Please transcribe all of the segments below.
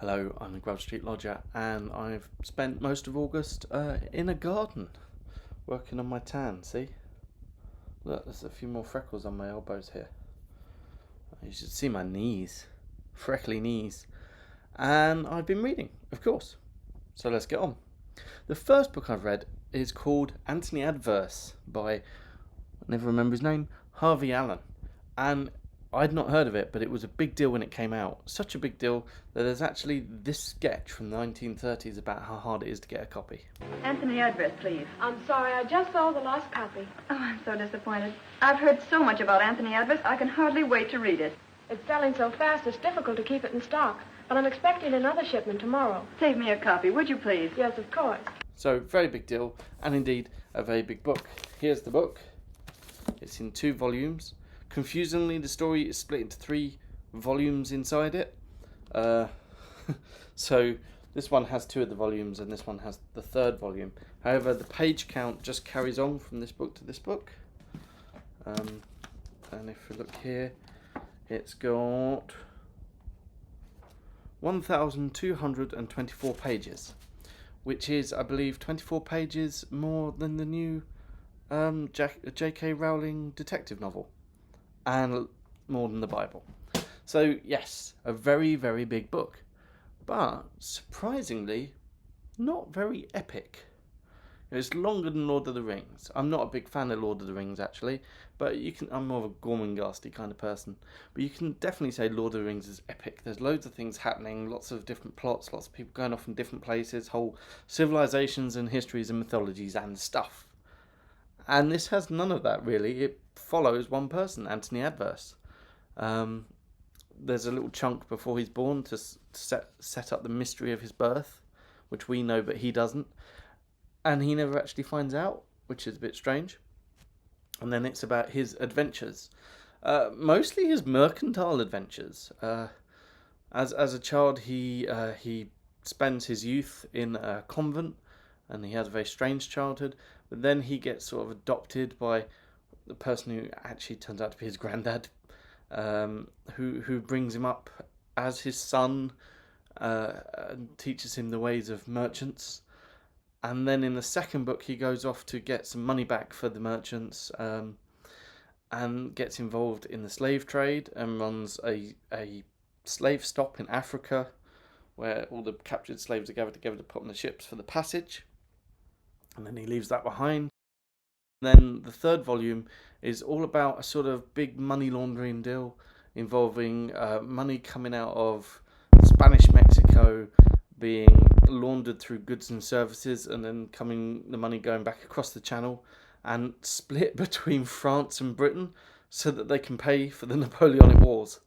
Hello, I'm the Grove Street Lodger, and I've spent most of August in a garden, working on my tan, see? Look, there's a few more freckles on my elbows here. You should see my knees, freckly knees. And I've been reading, of course. So let's get on. The first book I've read is called Anthony Adverse by, I never remember his name, Hervey Allen. And I'd not heard of it, but it was a big deal when it came out. Such a big deal that there's actually this sketch from the 1930s about how hard it is to get a copy. Anthony Adverse, please. I'm sorry, I just saw the last copy. Oh, I'm so disappointed. I've heard so much about Anthony Adverse, I can hardly wait to read it. It's selling so fast, it's difficult to keep it in stock. But I'm expecting another shipment tomorrow. Save me a copy, would you please? Yes, of course. So, very big deal, and indeed a very big book. Here's the book. It's in 2 volumes. Confusingly, the story is split into 3 volumes inside it. So this one has 2 of the volumes and this one has the 3rd volume. However, the page count just carries on from this book to this book. And if we look here, it's got 1,224 pages, which is, I believe, 24 pages more than the new J.K. Rowling detective novel. And more than the Bible. So yes, a very, very big book, but surprisingly not very epic. It's longer than Lord of the Rings. I'm not a big fan of Lord of the Rings actually, but I'm more of a Gormenghasty kind of person. But you can definitely say Lord of the Rings is epic. There's loads of things happening, lots of different plots, lots of people going off in different places, whole civilizations and histories and mythologies and stuff. And this has none of that really. It follows one person, Anthony Adverse. There's a little chunk before he's born to set up the mystery of his birth, which we know but he doesn't. And he never actually finds out, which is a bit strange. And then it's about his adventures. Mostly his mercantile adventures. As a child, he spends his youth in a convent, and he has a very strange childhood. But then he gets sort of adopted by the person who actually turns out to be his granddad, who brings him up as his son and teaches him the ways of merchants. And then in the second book, he goes off to get some money back for the merchants and gets involved in the slave trade and runs a slave stop in Africa where all the captured slaves are gathered together to put on the ships for the passage. And then he leaves that behind. Then the 3rd volume is all about a sort of big money laundering deal involving money coming out of Spanish Mexico being laundered through goods and services, and then the money going back across the channel and split between France and Britain so that they can pay for the Napoleonic Wars.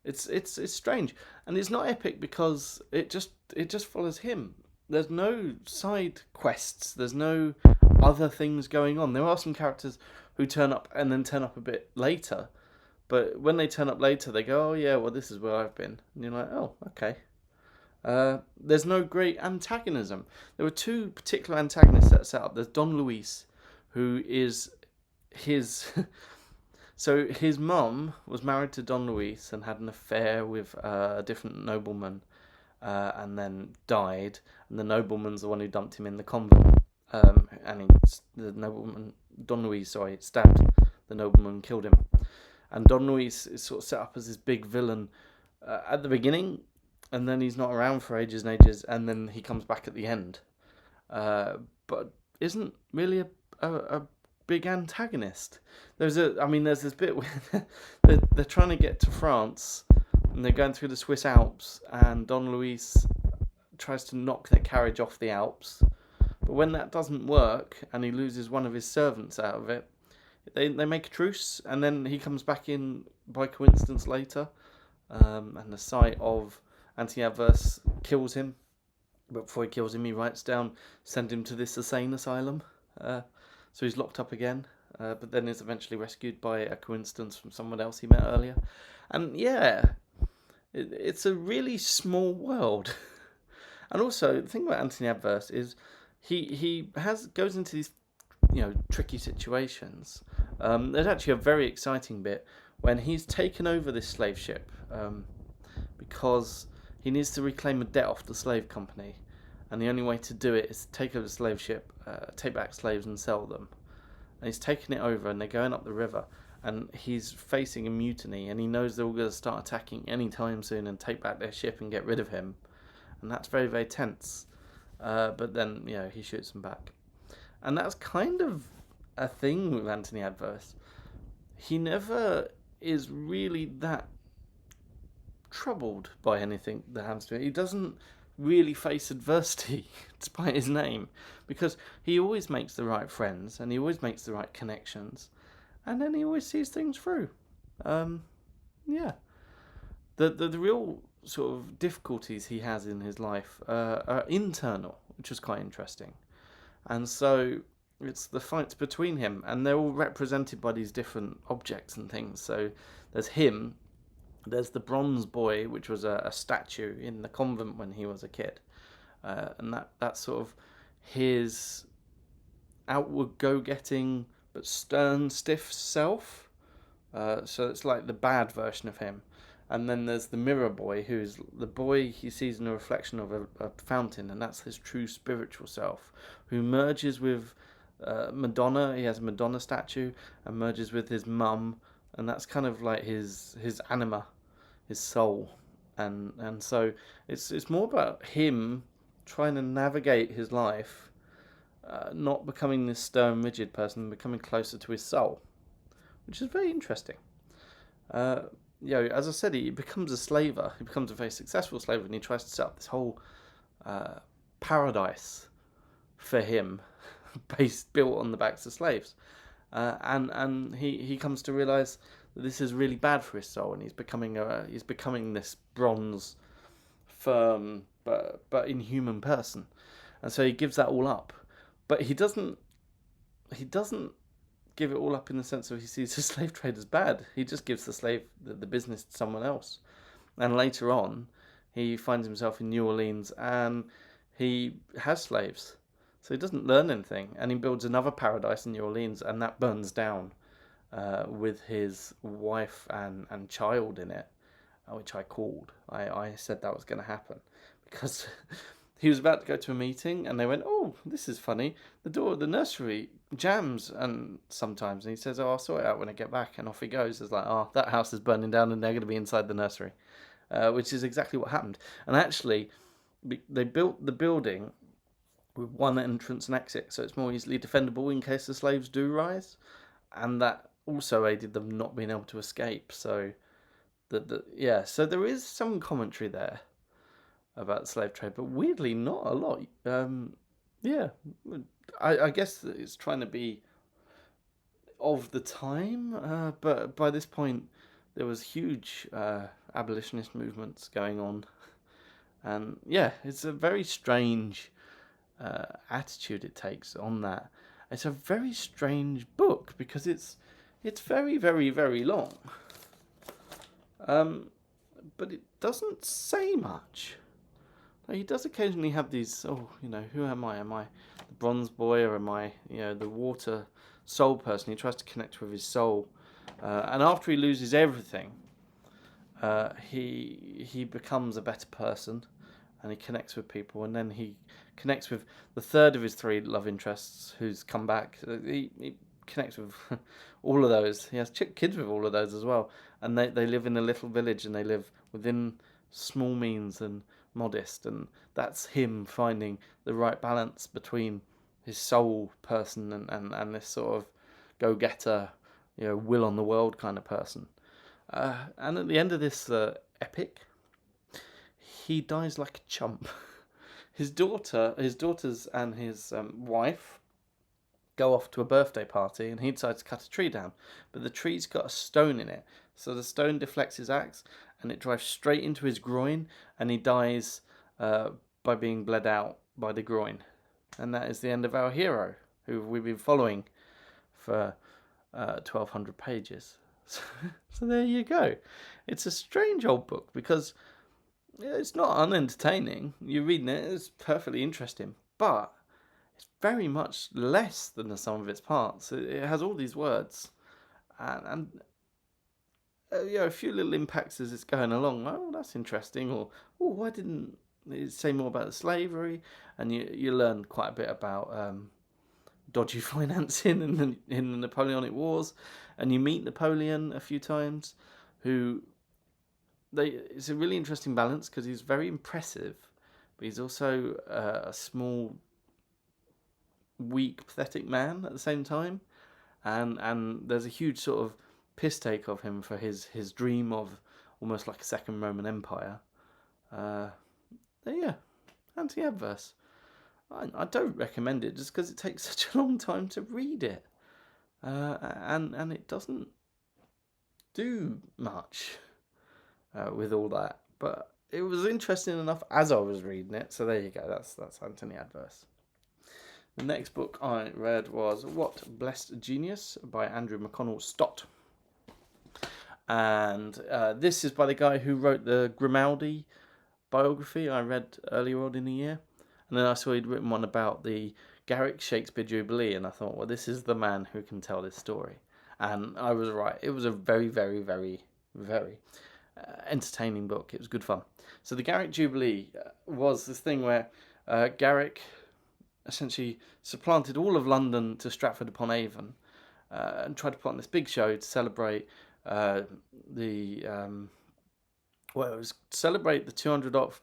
It's strange, and it's not epic because it just follows him. There's no side quests. There's no other things going on. There are some characters who turn up and then turn up a bit later. But when they turn up later, they go, oh yeah, well this is where I've been. And you're like, oh, okay. There's no great antagonism. There were 2 particular antagonists that are set up. There's Don Luis, who is his... So his mum was married to Don Luis and had an affair with a different nobleman. And then died, and the nobleman's the one who dumped him in the convent. The nobleman, Don Luis, stabbed the nobleman, killed him. And Don Luis is sort of set up as this big villain at the beginning, and then he's not around for ages and ages, and then he comes back at the end. But isn't really a big antagonist. There's this bit where they're trying to get to France, and they're going through the Swiss Alps, and Don Luis tries to knock their carriage off the Alps. But when that doesn't work, and he loses one of his servants out of it, they make a truce, and then he comes back in by coincidence later, and the sight of Anthony Adverse kills him. But before he kills him, he writes down, send him to this insane asylum. So he's locked up again, but then is eventually rescued by a coincidence from someone else he met earlier. And yeah... It's a really small world. And also, the thing about Anthony Adverse is he goes into these tricky situations. There's actually a very exciting bit when he's taken over this slave ship because he needs to reclaim a debt off the slave company, and the only way to do it is to take over the slave ship, take back slaves and sell them. And he's taking it over, and they're going up the river, and he's facing a mutiny, and he knows they're all going to start attacking any time soon and take back their ship and get rid of him. And that's very, very tense. But then, he shoots them back. And that's kind of a thing with Anthony Adverse. He never is really that troubled by anything that happens to him. He doesn't really face adversity, despite his name, because he always makes the right friends, and he always makes the right connections, and then he always sees things through. The real sort of difficulties he has in his life are internal, which is quite interesting. And so it's the fights between him, and they're all represented by these different objects and things. So there's him, there's the bronze boy, which was a statue in the convent when he was a kid. And that's sort of his outward go-getting but stern, stiff self. So it's like the bad version of him. And then there's the mirror boy, who's the boy he sees in a reflection of a fountain, and that's his true spiritual self, who merges with Madonna. He has a Madonna statue, and merges with his mum, and that's kind of like his anima, his soul. And so it's more about him trying to navigate his life, not becoming this stern, rigid person, becoming closer to his soul, which is very interesting. As I said, he becomes a slaver. He becomes a very successful slaver, and he tries to set up this whole paradise for him, built on the backs of slaves. And he comes to realize that this is really bad for his soul, and he's becoming this bronze, firm but inhuman person, and so he gives that all up. But he doesn't give it all up in the sense of he sees the slave trade as bad. He just gives the business to someone else. And later on, he finds himself in New Orleans, and he has slaves. So he doesn't learn anything, and he builds another paradise in New Orleans, and that burns down with his wife and child in it, which I called. I said that was going to happen, because he was about to go to a meeting, and they went, "Oh, this is funny. The door of the nursery jams, and sometimes." And he says, "Oh, I'll sort it out when I get back." And off he goes. It's like, "Oh, that house is burning down, and they're going to be inside the nursery," which is exactly what happened. And actually, they built the building with one entrance and exit, so it's more easily defendable in case the slaves do rise, and that also aided them not being able to escape. So, so there is some commentary there about the slave trade, but weirdly not a lot. I guess that it's trying to be of the time, but by this point there was huge abolitionist movements going on, and it's a very strange attitude it takes on that. It's a very strange book because it's very, very, very long, but it doesn't say much. He does occasionally have these, who am I? Am I the bronze boy, or am I, the water soul person? He tries to connect with his soul. And after he loses everything, he becomes a better person, and he connects with people. And then he connects with the third of his three love interests, who's come back. He connects with all of those. He has kids with all of those as well. And they live in a little village, and they live within small means and modest, and that's him finding the right balance between his soul person and this sort of go-getter, will on the world kind of person. And at the end of this epic, he dies like a chump. His daughters and his wife go off to a birthday party, and he decides to cut a tree down, but the tree's got a stone in it, so the stone deflects his axe, and it drives straight into his groin, and he dies by being bled out by the groin. And that is the end of our hero, who we've been following for 1,200 pages. So there you go. It's a strange old book, because it's not unentertaining. You're reading it, it's perfectly interesting, but it's very much less than the sum of its parts. It has all these words, and a few little impacts as it's going along. Oh, that's interesting. Or, oh, why didn't it say more about the slavery? And you learn quite a bit about dodgy financing in the Napoleonic Wars, and you meet Napoleon a few times, it's a really interesting balance because he's very impressive, but he's also a small, weak, pathetic man at the same time, and there's a huge sort of piss take of him for his dream of almost like a second Roman Empire. Yeah, anti-adverse. I don't recommend it just because it takes such a long time to read it, and it doesn't do much with all that. But it was interesting enough as I was reading it. So there you go. That's Anthony Adverse. The next book I read was What Blest Genius by Andrew McConnell Stott. And this is by the guy who wrote the Grimaldi biography I read earlier on in the year. And then I saw he'd written one about the Garrick Shakespeare Jubilee, and I thought, well, this is the man who can tell this story. And I was right. It was a very, very, very, very entertaining book. It was good fun. So the Garrick Jubilee was this thing where Garrick essentially supplanted all of London to Stratford-upon-Avon and tried to put on this big show to celebrate it was celebrate the 200th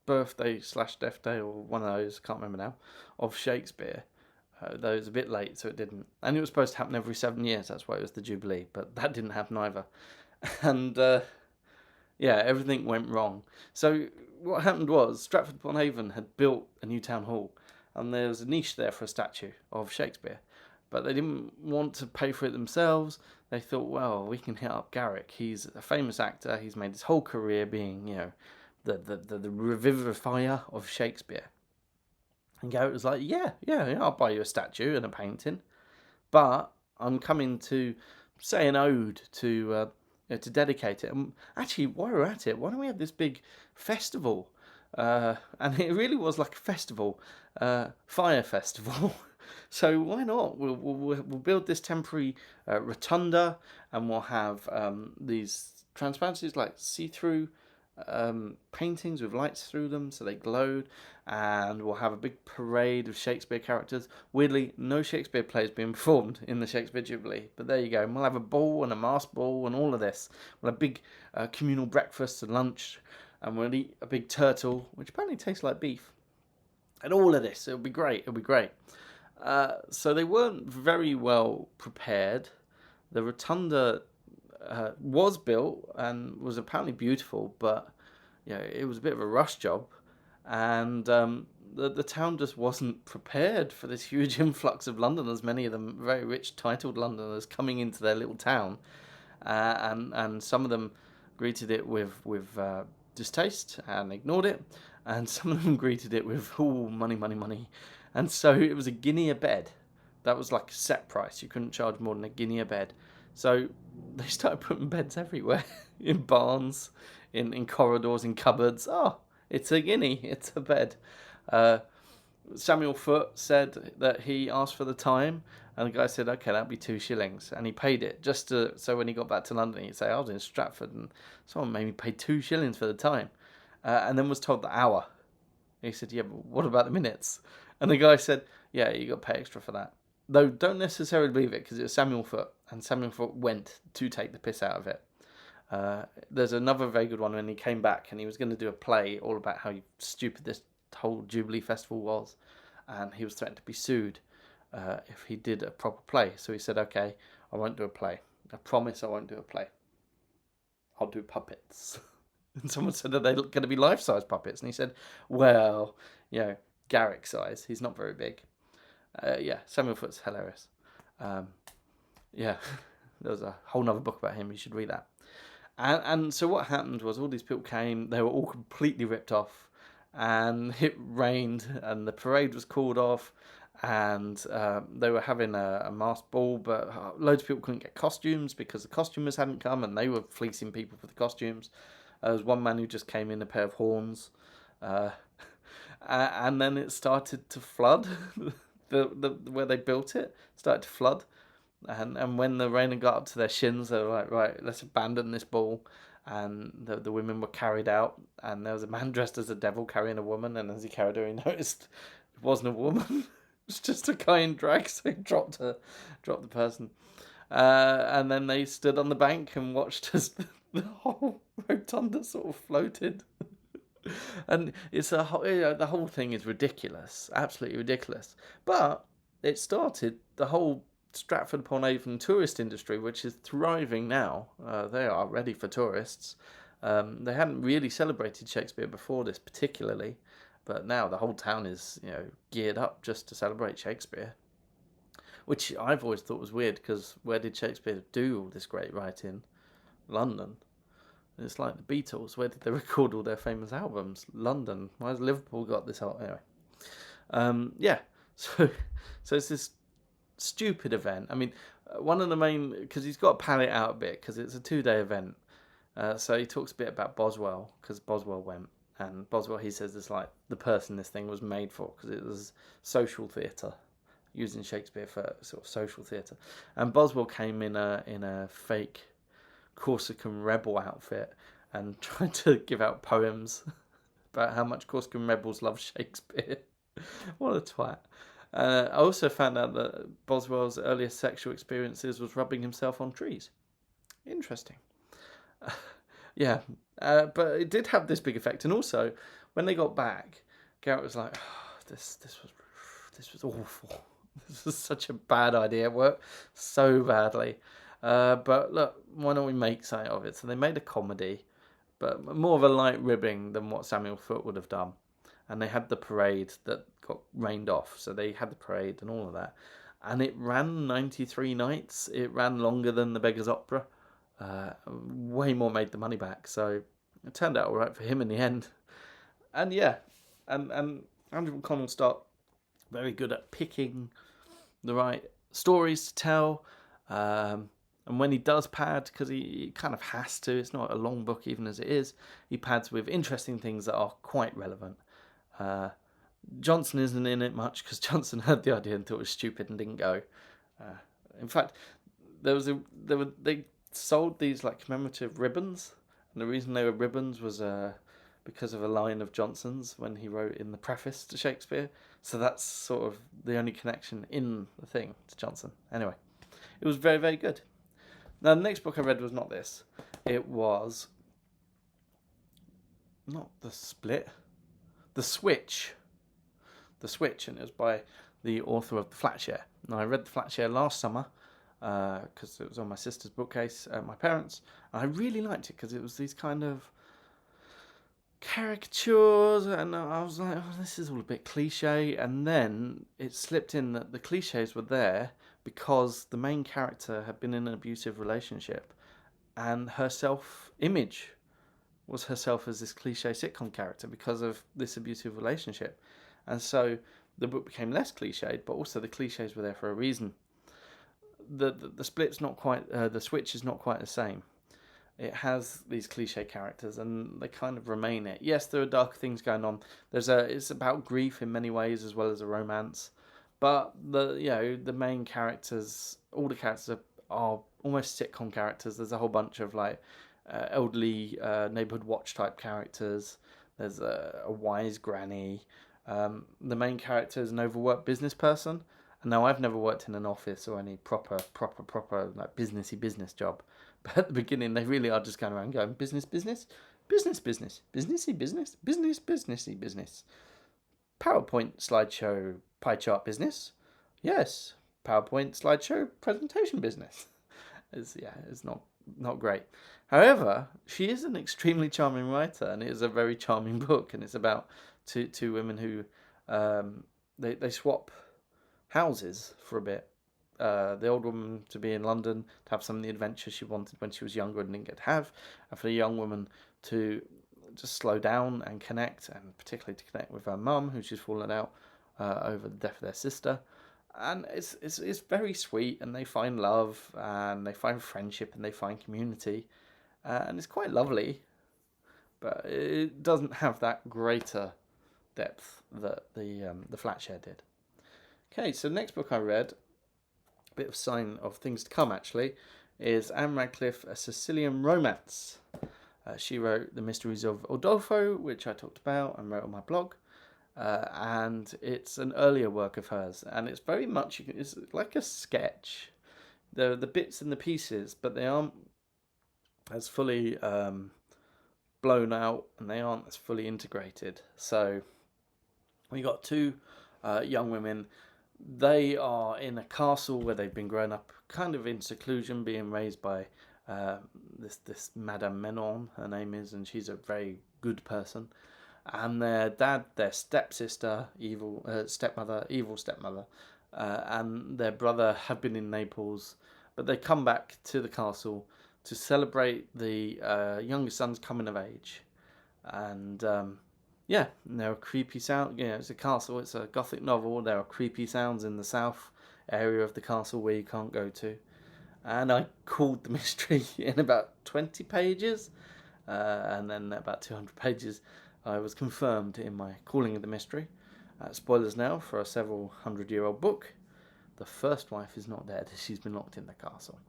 birthday / death day, or one of those, can't remember now, of Shakespeare. Though it was a bit late, so it didn't. And it was supposed to happen every 7 years, that's why it was the Jubilee, but that didn't happen either. And everything went wrong. So what happened was Stratford-upon-Avon had built a new town hall, and there was a niche there for a statue of Shakespeare. But they didn't want to pay for it themselves. They thought, well, we can hit up Garrick. He's a famous actor. He's made his whole career being, the revivifier of Shakespeare. And Garrick was like, yeah, I'll buy you a statue and a painting. But I'm coming to say an ode to dedicate it. And actually, while we're at it, why don't we have this big festival? And it really was like a festival, fire festival. So why not? We'll build this temporary rotunda, and we'll have these transparencies, like see-through paintings with lights through them, so they glowed, and we'll have a big parade of Shakespeare characters. Weirdly, no Shakespeare plays being performed in the Shakespeare Jubilee, but there you go. And we'll have a ball and a masked ball and all of this. We'll have big communal breakfast and lunch, and we'll eat a big turtle, which apparently tastes like beef. And all of this, it'll be great. So they weren't very well prepared. The rotunda was built and was apparently beautiful, but it was a bit of a rush job, and the town just wasn't prepared for this huge influx of Londoners, many of them very rich, titled Londoners coming into their little town, and some of them greeted it with distaste and ignored it, and some of them greeted it with money. And so it was a guinea a bed. That was like a set price. You couldn't charge more than a guinea a bed. So they started putting beds everywhere, in barns, in corridors, in cupboards. Oh, it's a guinea, it's a bed. Samuel Foote said that he asked for the time, and the guy said, okay, that'll be 2 shillings. And he paid it, just so when he got back to London, he'd say, I was in Stratford, and someone made me pay 2 shillings for the time. And then was told the hour. He said, yeah, but what about the minutes? And the guy said, yeah, you got to pay extra for that. Though don't necessarily believe it, because it was Samuel Foote, and Samuel Foote went to take the piss out of it. There's another very good one when he came back, and he was going to do a play all about how stupid this whole Jubilee Festival was, and he was threatened to be sued if he did a proper play. So he said, okay, I won't do a play. I promise I won't do a play. I'll do puppets. And someone said, are they going to be life-size puppets? And he said, well, Garrick size. He's not very big. Samuel Foote's hilarious. There was a whole nother book about him. You should read that. And so what happened was all these people came. They were all completely ripped off. And it rained. And the parade was called off. And they were having a masked ball. But loads of people couldn't get costumes because the costumers hadn't come. And they were fleecing people for the costumes. There was one man who just came in a pair of horns. And then it started to flood. The where they built it started to flood. And when the rain had got up to their shins, they were like, right, let's abandon this ball. And the women were carried out, and there was a man dressed as a devil carrying a woman, and as he carried her, he noticed it wasn't a woman. It was just a guy in drag, so he dropped the person. And then they stood on the bank and watched as the whole rotunda sort of floated. And it's the whole thing is ridiculous, absolutely ridiculous. But it started the whole Stratford-upon-Avon tourist industry, which is thriving now. They are ready for tourists. They hadn't really celebrated Shakespeare before this particularly, but now the whole town is, geared up just to celebrate Shakespeare, which I've always thought was weird, because where did Shakespeare do all this great writing? London. It's like the Beatles. Where did they record all their famous albums? London. Why has Liverpool got this whole... Anyway. Yeah. So it's this stupid event. I mean, one of the main... Because he's got to pad it out a bit, because it's a 2-day event. So he talks a bit about Boswell, because Boswell went. And Boswell, he says, is like the person this thing was made for, because it was social theatre, using Shakespeare for sort of social theatre. And Boswell came in a fake Corsican rebel outfit and tried to give out poems about how much Corsican rebels love Shakespeare. What a twat. I also found out that Boswell's earliest sexual experiences was rubbing himself on trees. Interesting. Yeah, but it did have this big effect. And also, when they got back, Garrett was like, oh, this was awful. This was such a bad idea. It worked so badly. But look, why don't we make something of it? So they made a comedy, but more of a light ribbing than what Samuel Foote would have done. And they had the parade that got rained off. So they had the parade and all of that. And it ran 93 nights. It ran longer than the Beggar's Opera. Way more made the money back. So it turned out all right for him in the end. And yeah, and Andrew McConnell Stott, very good at picking the right stories to tell. And when he does pad, because he kind of has to, it's not a long book even as it is, he pads with interesting things that are quite relevant. Johnson isn't in it much, because Johnson heard the idea and thought it was stupid and didn't go. In fact, they sold these like commemorative ribbons, and the reason they were ribbons was because of a line of Johnson's when he wrote in the preface to Shakespeare. So that's sort of the only connection in the thing to Johnson. Anyway, it was very, very good. Now, the next book I read was not this. It was not The Split, The Switch. The Switch, and it was by the author of The Flatshare. Now, I read The Flatshare last summer because it was on my sister's bookcase at my parents'. And I really liked it because it was these kind of caricatures, and I was like, oh, this is all a bit cliche. And then it slipped in that the cliches were there because the main character had been in an abusive relationship, and her self-image was herself as this cliche sitcom character because of this abusive relationship. And so the book became less cliched, but also the cliches were there for a reason. The split's not quite, the switch is not quite the same. It has these cliche characters, and they kind of remain it. Yes, there are dark things going on. It's about grief in many ways as well as a romance. But the main characters, all the characters are almost sitcom characters. There's a whole bunch of like elderly neighborhood watch type characters. There's a wise granny. The main character is an overworked business person. And now I've never worked in an office or any proper like business job. But at the beginning, they really are just going around going businessy business. PowerPoint slideshow pie chart business. Yes, PowerPoint slideshow presentation business. It's not great. However, she is an extremely charming writer, and it is a very charming book. And it's about two women who they swap houses for a bit. The old woman to be in London to have some of the adventures she wanted when she was younger and didn't get to have, and for the young woman to just slow down and connect, and particularly to connect with her mum, who she's fallen out over the death of their sister. And it's very sweet, and they find love, and they find friendship, and they find community, and it's quite lovely, but it doesn't have that greater depth that the Flatshare did. Okay, so the next book I read bit of sign of things to come, actually, is Anne Radcliffe, A Sicilian Romance. She wrote The Mysteries of Udolpho, which I talked about and wrote on my blog. And it's an earlier work of hers, and it's very much, it's like a sketch. There are the bits and the pieces, but they aren't as fully blown out, and they aren't as fully integrated. So we got two young women. They are in a castle where they've been grown up kind of in seclusion, being raised by this Madame Menon, her name is, and she's a very good person. And their dad, their stepsister, stepmother, and their brother have been in Naples, but they come back to the castle to celebrate the youngest son's coming of age. And yeah, there are creepy sounds. You know, it's a castle, it's a gothic novel. There are creepy sounds in the south area of the castle where you can't go to. And I called the mystery in about 20 pages, and then about 200 pages I was confirmed in my calling of the mystery. Spoilers now for a several hundred-year-old book. The first wife is not dead. She's been locked in the castle.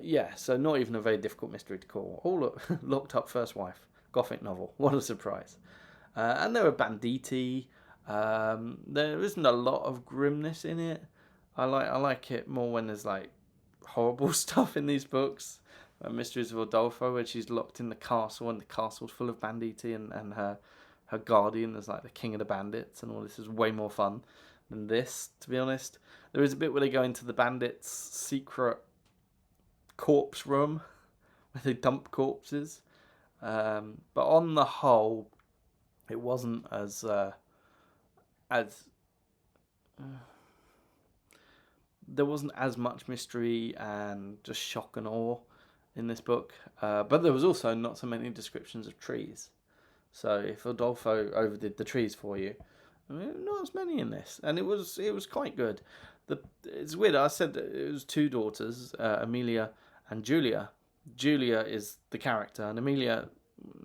Yeah, so not even a very difficult mystery to call. All locked up first wife. Gothic novel. What a surprise. And there are banditti. There isn't a lot of grimness in it. I like it more when there's like horrible stuff in these books. Mysteries of Udolpho, where she's locked in the castle and the castle's full of banditti, and her guardian is like the king of the bandits, and all this is way more fun than this, to be honest. There is a bit where they go into the bandits' secret corpse room where they dump corpses, but on the whole it wasn't as there wasn't as much mystery and just shock and awe in this book, but there was also not so many descriptions of trees. So if Udolpho overdid the trees for you, I mean, not as many in this, and it was quite good. It's weird. I said that it was two daughters, Amelia and Julia. Julia is the character, and Amelia,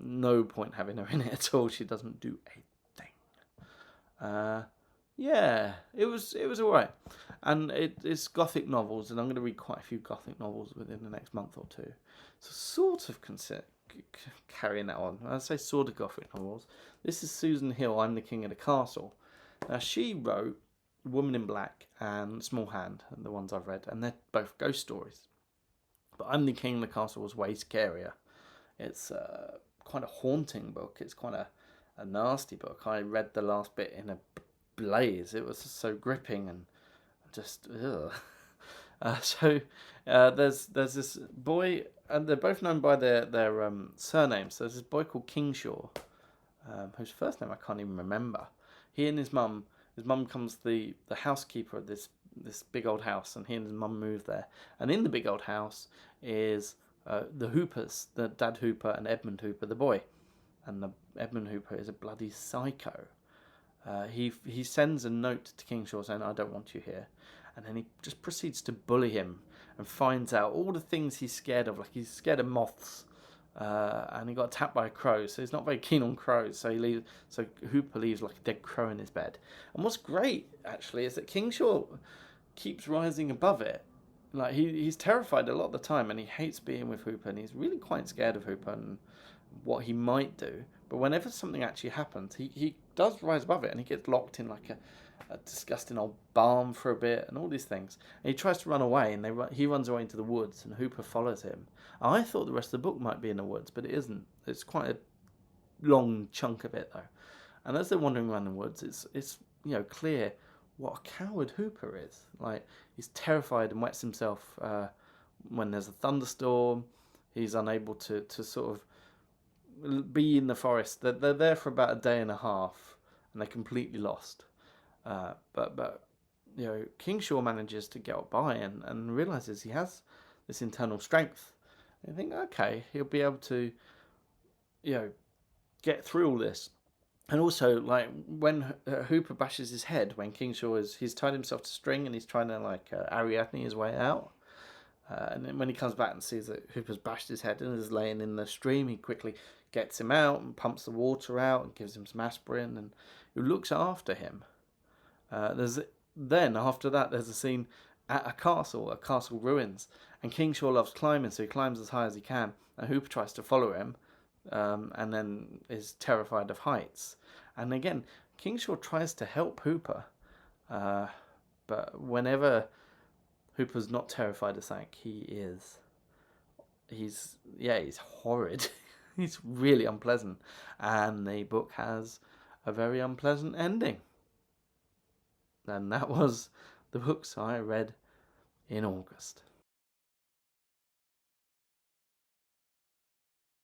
no point having her in it at all. She doesn't do a thing. Yeah, it was alright, and it's gothic novels, and I'm going to read quite a few gothic novels within the next month or two. So sort of carrying that on. I say sort of gothic novels. This is Susan Hill, I'm the King of the Castle. Now she wrote Woman in Black and Small Hand, the ones I've read, and they're both ghost stories. But I'm the King of the Castle was way scarier. It's quite a haunting book. It's quite a nasty book. I read the last bit in a blaze. It was just so gripping and just ugh. So there's this boy, and they're both known by their surnames. So there's this boy called Kingshaw, whose first name I can't even remember. He and his mum becomes the housekeeper of this big old house, and he and his mum move there. And in the big old house is the Hoopers, the Dad Hooper and Edmund Hooper, the boy. And the Edmund Hooper is a bloody psycho. He sends a note to Kingshaw saying, I don't want you here. And then he just proceeds to bully him and finds out all the things he's scared of. Like he's scared of moths, and he got attacked by a crow, so he's not very keen on crows. So Hooper leaves like a dead crow in his bed. And what's great, actually, is that Kingshaw keeps rising above it. Like he's terrified a lot of the time, and he hates being with Hooper, and he's really quite scared of Hooper and what he might do. But whenever something actually happens, he does rise above it, and he gets locked in like a disgusting old barn for a bit, and all these things. And he tries to run away, and he runs away into the woods, and Hooper follows him. I thought the rest of the book might be in the woods, but it isn't. It's quite a long chunk of it, though. And as they're wandering around the woods, it's clear what a coward Hooper is. Like, he's terrified and wets himself when there's a thunderstorm. He's unable to sort of be in the forest. They're there for about a day and a half, and they're completely lost. But Kingshaw manages to get by and realizes he has this internal strength. And I think, okay, he'll be able to, get through all this. And also, like, when Hooper bashes his head, when he's tied himself to string and he's trying to, Ariadne his way out. And then when he comes back and sees that Hooper's bashed his head and is laying in the stream, he quickly gets him out and pumps the water out and gives him some aspirin, and who looks after him. There's then after that, there's a scene at a castle ruins, and Kingshaw loves climbing, so he climbs as high as he can, and Hooper tries to follow him, and then is terrified of heights. And again, Kingshaw tries to help Hooper, but whenever Hooper's not terrified of something, he is. He's horrid. He's really unpleasant, and the book has a very unpleasant ending. And that was the books I read in August.